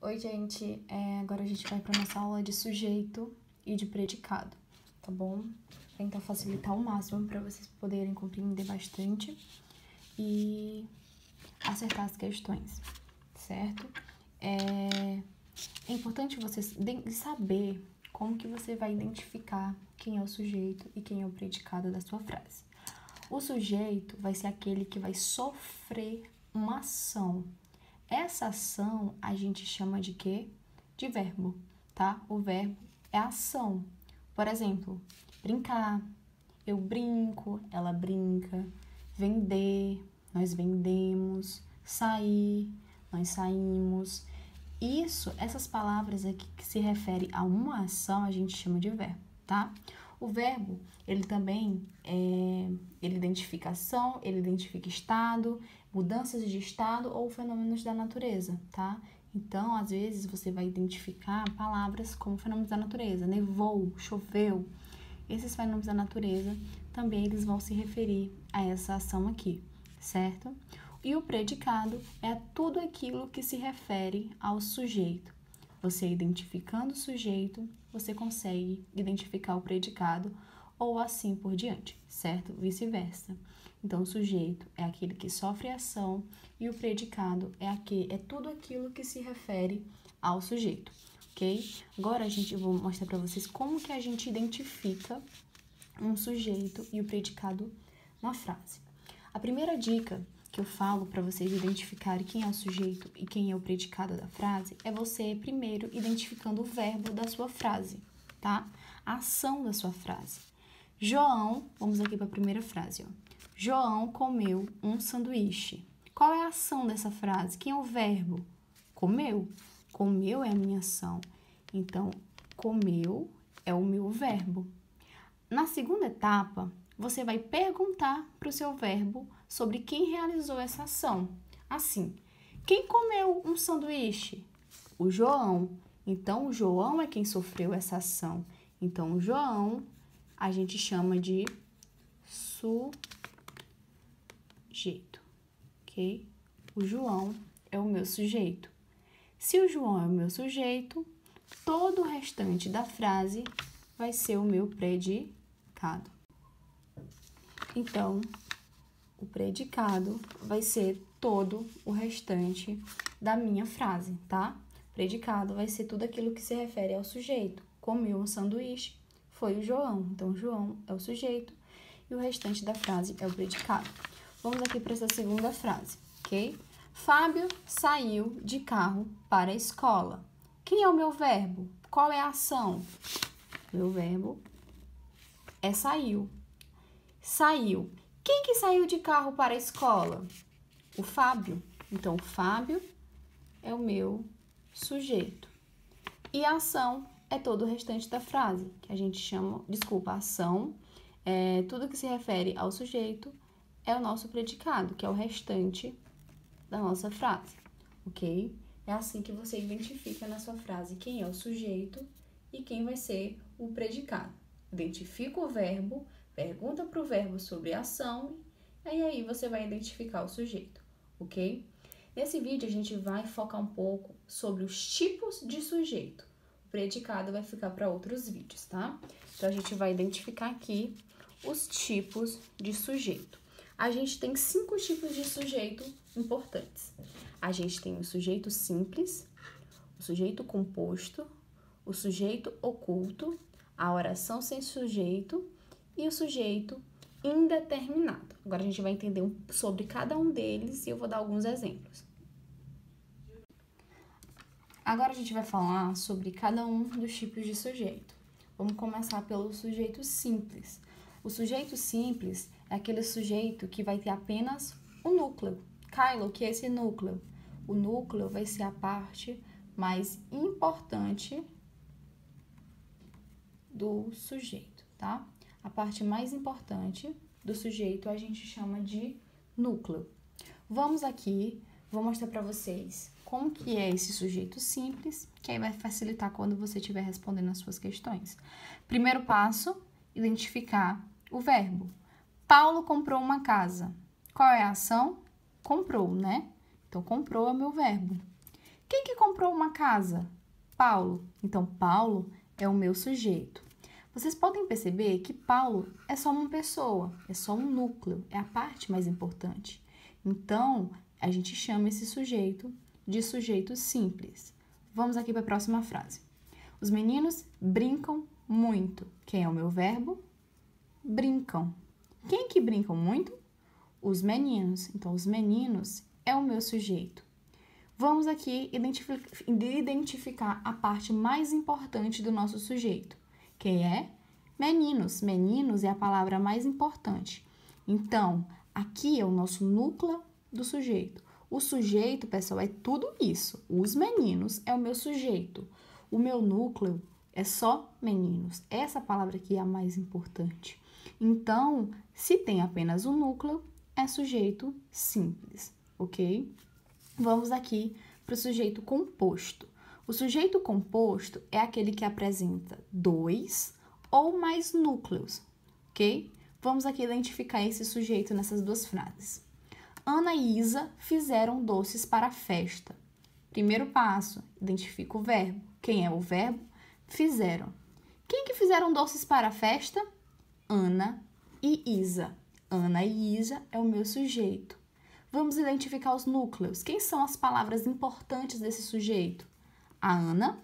Oi, gente. Agora a gente vai para nossa aula de sujeito e de predicado, tá bom? Tentar facilitar ao máximo para vocês poderem compreender bastante e acertar as questões, certo? É importante vocês saber como que você vai identificar quem é o sujeito e quem é o predicado da sua frase. O sujeito vai ser aquele que vai sofrer uma ação. Essa ação a gente chama de quê? De verbo, tá? O verbo é ação. Por exemplo, brincar, eu brinco, ela brinca, vender, nós vendemos, sair, nós saímos. Essas palavras aqui que se referem a uma ação, a gente chama de verbo, tá? O verbo, ele também ele identifica ação, ele identifica estado, mudanças de estado ou fenômenos da natureza, tá? Então, às vezes, você vai identificar palavras como fenômenos da natureza, nevou, choveu. Esses fenômenos da natureza também eles vão se referir a essa ação aqui, certo? E o predicado é tudo aquilo que se refere ao sujeito. Você identificando o sujeito, você consegue identificar o predicado ou assim por diante, certo? Vice-versa. Então, o sujeito é aquele que sofre a ação e o predicado é tudo aquilo que se refere ao sujeito, ok? Agora, eu vou mostrar para vocês como que a gente identifica um sujeito e o predicado na frase. A primeira dica que eu falo para vocês identificarem quem é o sujeito e quem é o predicado da frase é você primeiro identificando o verbo da sua frase, tá? A ação da sua frase. João, vamos aqui para a primeira frase, ó. João comeu um sanduíche. Qual é a ação dessa frase? Quem é o verbo? Comeu. Comeu é a minha ação. Então, comeu é o meu verbo. Na segunda etapa, você vai perguntar para o seu verbo sobre quem realizou essa ação. Assim, quem comeu um sanduíche? O João. Então, o João é quem sofreu essa ação. Então, o João a gente chama de sujeito, ok? O João é o meu sujeito. Se o João é o meu sujeito, todo o restante da frase vai ser o meu predicado. Então, o predicado vai ser todo o restante da minha frase, tá? Predicado vai ser tudo aquilo que se refere ao sujeito. Comeu um sanduíche, foi o João. Então, o João é o sujeito e o restante da frase é o predicado. Vamos aqui para essa segunda frase, ok? Fábio saiu de carro para a escola. Quem é o meu verbo? Qual é a ação? Meu verbo é saiu. Saiu. Quem que saiu de carro para a escola? O Fábio. Então, o Fábio é o meu sujeito. E a ação é todo o restante da frase, que a gente chama, a ação é tudo que se refere ao sujeito, é o nosso predicado, que é o restante da nossa frase, ok? É assim que você identifica na sua frase quem é o sujeito e quem vai ser o predicado. Identifica o verbo, pergunta para o verbo sobre a ação e aí você vai identificar o sujeito, ok? Nesse vídeo a gente vai focar um pouco sobre os tipos de sujeito. O predicado vai ficar para outros vídeos, tá? Então a gente vai identificar aqui os tipos de sujeito. A gente tem 5 tipos de sujeito importantes. A gente tem o sujeito simples, o sujeito composto, o sujeito oculto, a oração sem sujeito e o sujeito indeterminado. Agora a gente vai entender sobre cada um deles e eu vou dar alguns exemplos. Agora a gente vai falar sobre cada um dos tipos de sujeito. Vamos começar pelo sujeito simples. O sujeito simples é aquele sujeito que vai ter apenas o núcleo. Kylo, o que é esse núcleo? O núcleo vai ser a parte mais importante do sujeito, tá? A parte mais importante do sujeito a gente chama de núcleo. Vamos aqui, vou mostrar para vocês como que é esse sujeito simples, que aí vai facilitar quando você estiver respondendo as suas questões. Primeiro passo, identificar o verbo. Paulo comprou uma casa. Qual é a ação? Comprou, né? Então, comprou é o meu verbo. Quem que comprou uma casa? Paulo. Então, Paulo é o meu sujeito. Vocês podem perceber que Paulo é só uma pessoa, é só um núcleo, é a parte mais importante. Então, a gente chama esse sujeito de sujeito simples. Vamos aqui para a próxima frase. Os meninos brincam muito. Quem é o meu verbo? Brincam. Quem que brincam muito? Os meninos. Então, os meninos é o meu sujeito. Vamos aqui identificar a parte mais importante do nosso sujeito, que é meninos. Meninos é a palavra mais importante. Então, aqui é o nosso núcleo do sujeito. O sujeito, pessoal, é tudo isso. Os meninos é o meu sujeito. O meu núcleo é só meninos. Essa palavra aqui é a mais importante. Então, se tem apenas um núcleo, é sujeito simples, ok? Vamos aqui para o sujeito composto. O sujeito composto é aquele que apresenta 2 ou mais núcleos, ok? Vamos aqui identificar esse sujeito nessas duas frases. Ana e Isa fizeram doces para a festa. Primeiro passo, identifica o verbo. Quem é o verbo? Fizeram. Quem que fizeram doces para a festa? Ana e Isa. Ana e Isa é o meu sujeito. Vamos identificar os núcleos. Quem são as palavras importantes desse sujeito? A Ana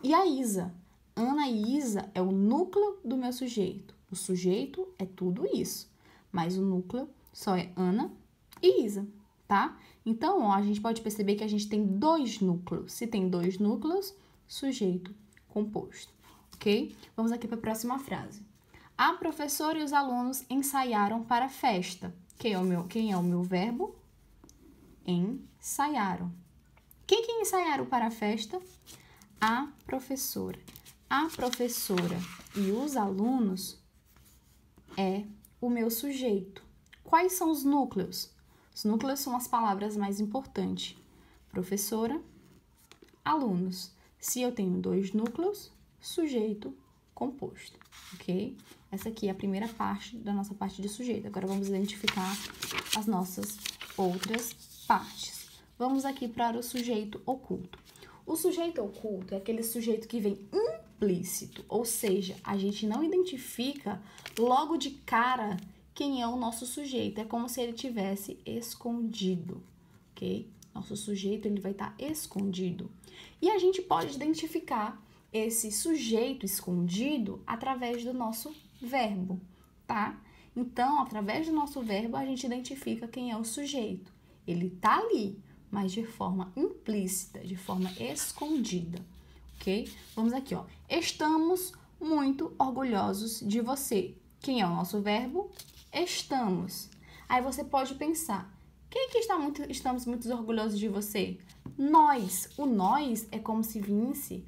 e a Isa. Ana e Isa é o núcleo do meu sujeito. O sujeito é tudo isso, mas o núcleo só é Ana e Isa, tá? Então, ó, a gente pode perceber que a gente tem 2 núcleos. Se tem 2 núcleos, sujeito composto, ok? Vamos aqui para a próxima frase. A professora e os alunos ensaiaram para a festa. Quem é o meu verbo? Ensaiaram. Quem que ensaiaram para a festa? A professora. A professora e os alunos é o meu sujeito. Quais são os núcleos? Os núcleos são as palavras mais importantes. Professora, alunos. Se eu tenho 2 núcleos, sujeito composto, ok? Essa aqui é a primeira parte da nossa parte de sujeito. Agora vamos identificar as nossas outras partes. Vamos aqui para o sujeito oculto. O sujeito oculto é aquele sujeito que vem implícito, ou seja, a gente não identifica logo de cara quem é o nosso sujeito. É como se ele tivesse escondido, ok? Nosso sujeito ele vai estar escondido. E a gente pode identificar esse sujeito escondido através do nosso verbo, tá? Então, através do nosso verbo, a gente identifica quem é o sujeito. Ele tá ali, mas de forma implícita, de forma escondida, ok? Vamos aqui, ó. Estamos muito orgulhosos de você. Quem é o nosso verbo? Estamos. Aí você pode pensar, quem que estamos muito orgulhosos de você? Nós. O nós é como se viesse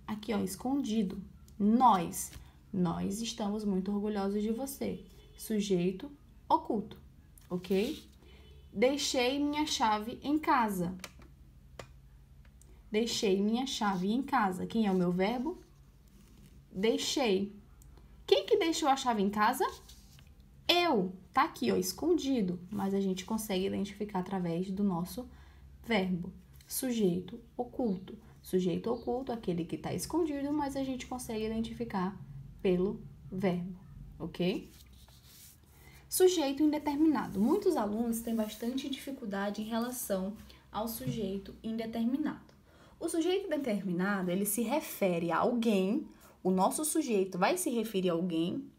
aqui, ó, escondido. Nós estamos muito orgulhosos de você. Sujeito oculto, ok? Deixei minha chave em casa. Deixei minha chave em casa. Quem é o meu verbo? Deixei. Quem que deixou a chave em casa? Eu. Tá aqui, ó, escondido, mas a gente consegue identificar através do nosso verbo. Sujeito oculto. Sujeito oculto, aquele que está escondido, mas a gente consegue identificar pelo verbo, ok? Sujeito indeterminado. Muitos alunos têm bastante dificuldade em relação ao sujeito indeterminado. O sujeito indeterminado, ele se refere a alguém, o nosso sujeito vai se referir a alguém,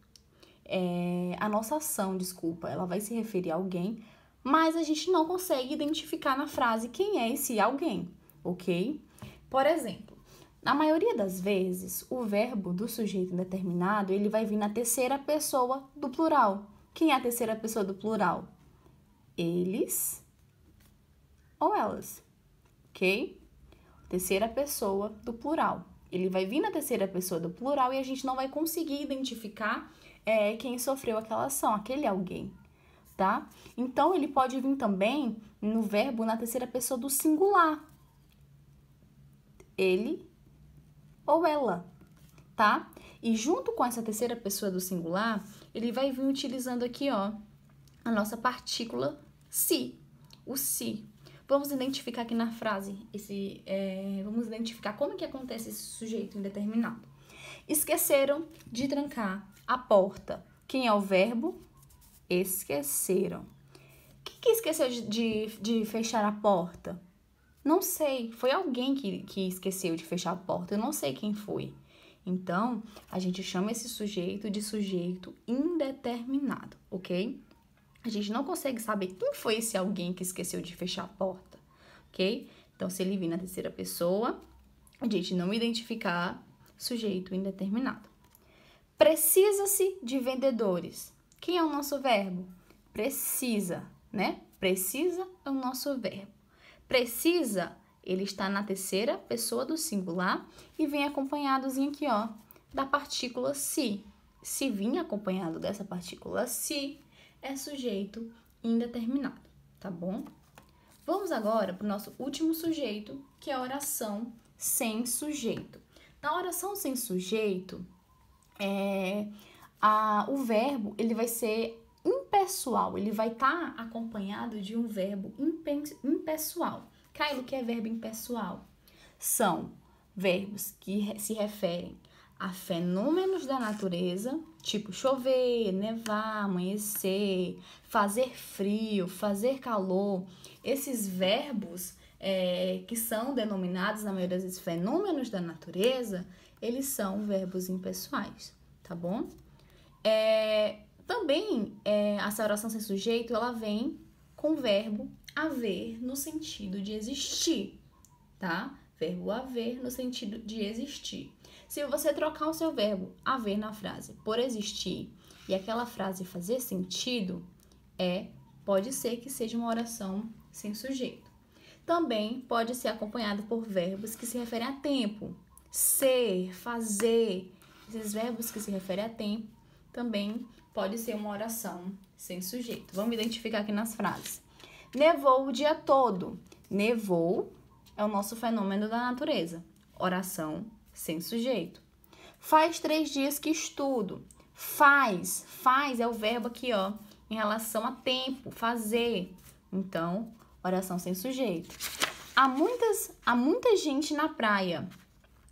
a nossa ação, desculpa, ela vai se referir a alguém, mas a gente não consegue identificar na frase quem é esse alguém, ok? Por exemplo, na maioria das vezes, o verbo do sujeito indeterminado, ele vai vir na terceira pessoa do plural. Quem é a terceira pessoa do plural? Eles ou elas, ok? Terceira pessoa do plural. Ele vai vir na terceira pessoa do plural e a gente não vai conseguir identificar quem sofreu aquela ação, aquele alguém, tá? Então, ele pode vir também no verbo na terceira pessoa do singular. Ele ou ela, tá? E junto com essa terceira pessoa do singular, ele vai vir utilizando aqui, ó, a nossa partícula se, o se. Vamos identificar aqui na frase, vamos identificar como que acontece esse sujeito indeterminado. Esqueceram de trancar a porta. Quem é o verbo? Esqueceram. Quem esqueceu de fechar a porta? Não sei. Foi alguém que esqueceu de fechar a porta. Eu não sei quem foi. Então, a gente chama esse sujeito de sujeito indeterminado, ok? A gente não consegue saber quem foi esse alguém que esqueceu de fechar a porta, ok? Então, se ele vir na terceira pessoa, a gente não identificar sujeito indeterminado. Precisa-se de vendedores. Quem é o nosso verbo? Precisa, né? Precisa é o nosso verbo. Precisa, ele está na terceira pessoa do singular e vem acompanhadozinho aqui, ó, da partícula se. Se vir acompanhado dessa partícula se, é sujeito indeterminado, tá bom? Vamos agora para o nosso último sujeito, que é a oração sem sujeito. Na oração sem sujeito, o verbo ele vai ser impessoal, ele vai estar acompanhado de um verbo impessoal. Caio, o que é verbo impessoal? São verbos que se referem a fenômenos da natureza, tipo chover, nevar, amanhecer, fazer frio, fazer calor. Esses verbos que são denominados, na maioria das vezes, fenômenos da natureza, eles são verbos impessoais, tá bom? Também, essa oração sem sujeito, ela vem com o verbo haver no sentido de existir, tá? Verbo haver no sentido de existir. Se você trocar o seu verbo haver na frase por existir e aquela frase fazer sentido, pode ser que seja uma oração sem sujeito. Também pode ser acompanhado por verbos que se referem a tempo, ser, fazer. Esses verbos que se referem a tempo também pode ser uma oração sem sujeito. Vamos identificar aqui nas frases. Nevou o dia todo. Nevou é o nosso fenômeno da natureza. Oração sem sujeito. Faz 3 dias que estudo. Faz é o verbo aqui, ó, em relação a tempo, fazer. Então, oração sem sujeito. Há muita gente na praia.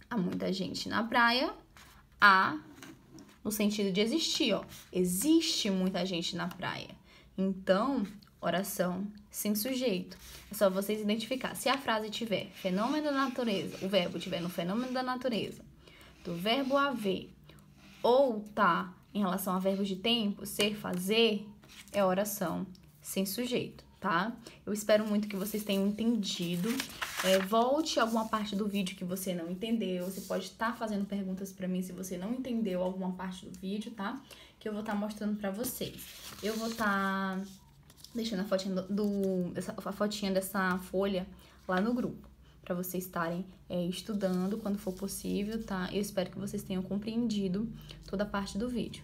Há muita gente na praia. Há no sentido de existir, ó. Existe muita gente na praia. Então, oração sem sujeito. É só vocês identificar. Se a frase tiver fenômeno da natureza, o verbo tiver no fenômeno da natureza, do verbo haver, ou tá em relação a verbos de tempo, ser, fazer, é oração sem sujeito, tá? Eu espero muito que vocês tenham entendido. Volte a alguma parte do vídeo que você não entendeu. Você pode estar fazendo perguntas para mim se você não entendeu alguma parte do vídeo, tá? Que eu vou estar mostrando para vocês. Eu vou estar deixando a fotinha dessa folha lá no grupo, para vocês estarem estudando quando for possível, tá? Eu espero que vocês tenham compreendido toda a parte do vídeo.